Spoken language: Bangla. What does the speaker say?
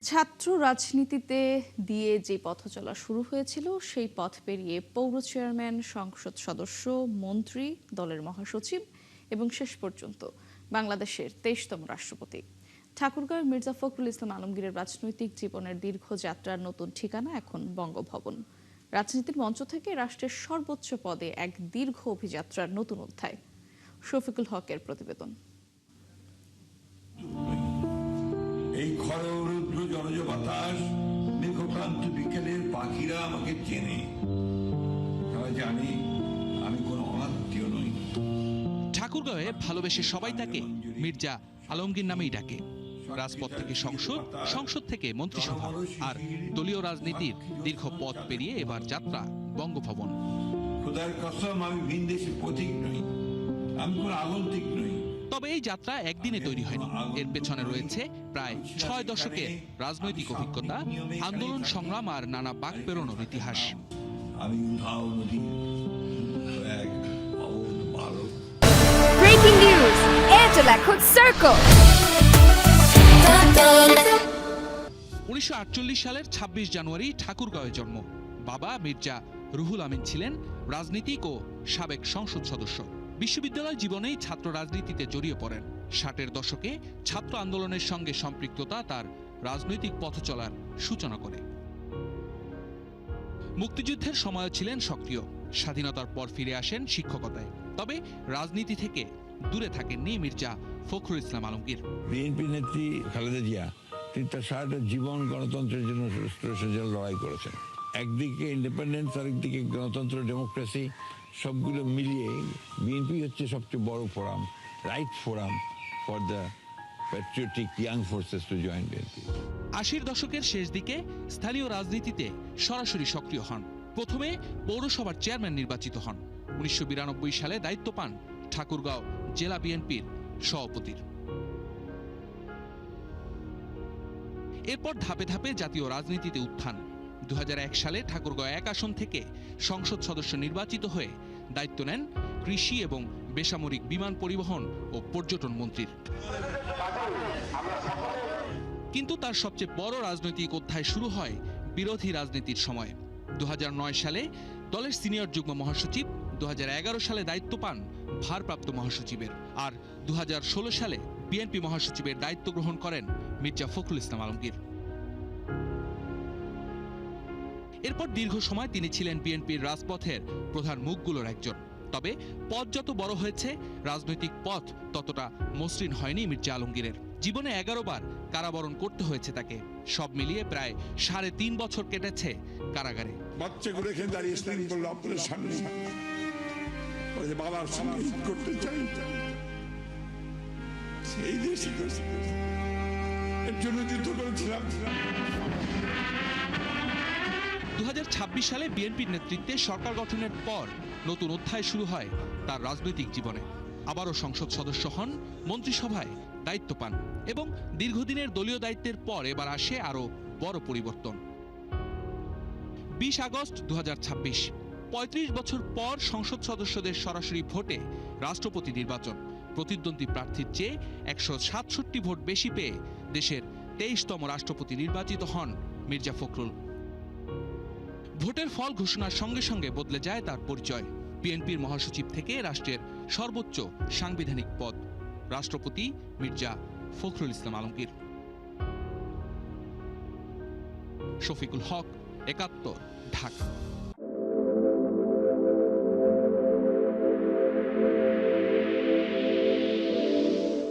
ছাত্র রাজনীতিতে দিয়ে যে পথ চলা শুরু হয়েছিল সেই পথ পেরিয়ে পৌর চেয়ারম্যান, সংসদ সদস্য, মন্ত্রী, দলের মহাসচিব এবং শেষ পর্যন্ত বাংলাদেশের ২৩তম রাষ্ট্রপতি। ঠাকুরগাঁওয়ের মির্জা ফখরুল ইসলাম আলমগীরের রাজনৈতিক জীবনের দীর্ঘ যাত্রার নতুন ঠিকানা এখন বঙ্গভবন। রাজনীতির মঞ্চ থেকে রাষ্ট্রের সর্বোচ্চ পদে এক দীর্ঘ অভিযাত্রার নতুন অধ্যায়। শফিকুল হকের প্রতিবেদন। এই খররুদ্র জলজ বাতাস, মেঘক্রান্ত বিকেলের পাখিরা আমাকে চেনে। তারা জানে আমি কোনো অনাত্মীয় নই। ঠাকুরগাঁওয়ে ভালোবেসে সবাই তাকে মির্জা আলমগীর নামেই ডাকে। রাজপথ থেকে সংসদ, সংসদ থেকে মন্ত্রিসভা, আর দলীয় রাজনীতির দীর্ঘ পথ পেরিয়ে এবার যাত্রা বঙ্গভবন। খোদার কসম, আমি ভিনদেশী পথিক নই, আমি কোনো আগন্তুক নই। তবে এই যাত্রা একদিনে তৈরি হয়নি। এর পেছনে রয়েছে প্রায় ৬ দশকের রাজনৈতিক অভিজ্ঞতা, আন্দোলন সংগ্রাম আর নানা বাঁক পেরোনোর ইতিহাস। আমি উধাও নদীর এক অবধ বালক। Breaking news, Airtel এখন Circle। ১৯৪৮ সালের ২৬ জানুয়ারি ঠাকুরগাঁওয়ে জন্ম। বাবা মির্জা রুহুল আমিন ছিলেন রাজনীতিক ও সাবেক সংসদ সদস্য। বিশ্ববিদ্যালয় জীবনেই ছাত্র রাজনীতিতে জড়িয়ে পড়েন। ৬০-এর দশকে ছাত্র আন্দোলনের সঙ্গে সম্পৃক্ততা তার রাজনৈতিক পথ চলার সূচনা করে। মুক্তিযুদ্ধের সময়ও ছিলেন সক্রিয়। স্বাধীনতার পর ফিরে আসেন শিক্ষকতায়। তবে রাজনীতি থেকে দূরে থাকেননি মির্জা ফখরুল ইসলাম আলমগীর। বিএনপি নেত্রী খালেদা জিয়া তিনি তার সারাটা জীবন গণতন্ত্রের জন্য লড়াই করেছেন। একদিকে ইন্ডিপেন্ডেন্স, আরেকদিকে গণতন্ত্র, ডেমোক্রেসি, সবগুলো মিলিয়ে বিএনপি হচ্ছে সবচেয়ে বড় forum, right forum for the patriotic young forces to join BNP. ৮০-এর দশকের শেষ দিকে স্থানীয় রাজনীতিতে সরাসরি সক্রিয় হন। প্রথমে পৌরসভার চেয়ারম্যান নির্বাচিত হন। ১৯৯২ সালে দায়িত্ব পান ঠাকুরগাঁও জেলা বিএনপির সভাপতির। এরপর ধাপে ধাপে জাতীয় রাজনীতিতে উত্থান। ২০০১ সালে ঠাকুরগাঁও ১ আসন থেকে সংসদ সদস্য নির্বাচিত হয়ে দায়িত্ব নেন কৃষি এবং বেসামরিক বিমান পরিবহন ও পর্যটন মন্ত্রীর। কিন্তু তার সবচেয়ে বড় রাজনৈতিক অধ্যায় শুরু হয় বিরোধী রাজনীতির সময়। ২০০৯ সালে দলের সিনিয়র যুগ্ম মহাসচিব, ২০১১ সালে দায়িত্ব পান ভারপ্রাপ্ত মহাসচিবের, আর ২০১৬ সালে বিএনপি মহাসচিবের দায়িত্ব গ্রহণ করেন মির্জা ফখরুল ইসলাম আলমগীর। এরপর দীর্ঘ সময় তিনি ছিলেন বিএনপির রাজপথের প্রধান মুখগুলোর একজন। তবে পথ যত বড় হয়েছে, রাজনৈতিক পথ ততটা মসৃণ হয়নি মির্জা আলমগীরের। জীবনে ১১ বার কারাবরণ করতে হয়েছে তাকে। সব মিলিয়ে প্রায় ৩.৫ বছর কেটেছে কারাগারে। বাচ্চাগুলো এখানে দাঁড়িয়ে স্ট্যান্ড করলো আপনার সামনে, বাবার সঙ্গে করতে চাই, সেই দেশে এর জন্য যুদ্ধ করেছিলাম। ২০২৬ সালে বিএনপির নেতৃত্বে সরকার গঠনের পর নতুন অধ্যায় শুরু হয় তার রাজনৈতিক জীবনে। আবারও সংসদ সদস্য হন, মন্ত্রিসভায় দায়িত্ব পান এবং দীর্ঘদিনের দলীয় দায়িত্বের পর এবার আসে আরও বড় পরিবর্তন। ২০ আগস্ট ২০২৬, ৩৫ বছর পর সংসদ সদস্যদের সরাসরি ভোটে রাষ্ট্রপতি নির্বাচন। প্রতিদ্বন্দ্বী প্রার্থীর চেয়ে ১৬৭ ভোট বেশি পেয়ে দেশের ২৩তম রাষ্ট্রপতি নির্বাচিত হন মির্জা ফখরুল। ভোটের ফল ঘোষণার সঙ্গে সঙ্গে বদলে যায় তার পরিচয়। বিএনপির মহাসচিব থেকে রাষ্ট্রের সর্বোচ্চ সাংবিধানিক পদ, রাষ্ট্রপতি মির্জা ফখরুল ইসলাম আলমগীর। শফিকুল হক, ৭১, ঢাকা।